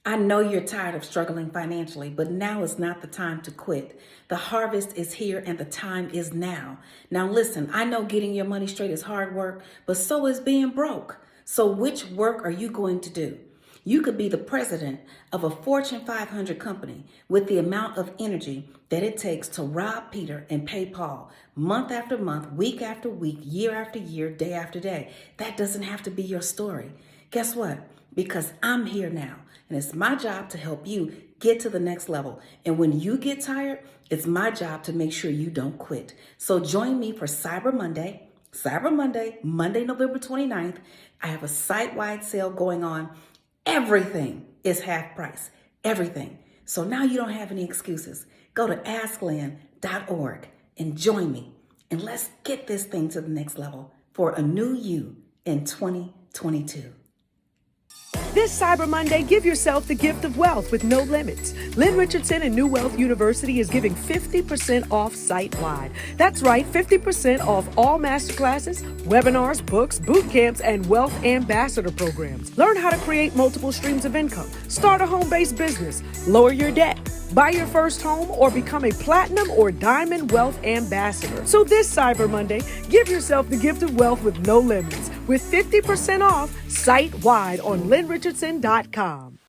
I know you're tired of struggling financially, but now is not the time to quit. The harvest is here and the time is now. Now listen, I know getting your money straight is hard work, but so is being broke. So which work are you going to do? You could be the president of a Fortune 500 company with the amount of energy that it takes to rob Peter and pay Paul month after month, week after week, year after year, day after day. That doesn't have to be your story. Guess what? Because I'm here now, and it's my job to help you get to the next level. And when you get tired, it's my job to make sure you don't quit. So join me for Cyber Monday, Monday, November 29th. I have a site-wide sale going on. Everything is half price, everything. So now you don't have any excuses. Go to asklynn.org and join me. And let's get this thing to the next level for a new you in 2022. This Cyber Monday, give yourself the gift of wealth with no limits. Lynn Richardson and New Wealth University is giving 50% off site-wide. That's right, 50% off all masterclasses, webinars, books, boot camps, and wealth ambassador programs. Learn how to create multiple streams of income, start a home-based business, lower your debt, buy your first home, or become a platinum or diamond wealth ambassador. So this Cyber Monday, give yourself the gift of wealth with no limits with 50% off site-wide on lynnrichardson.com.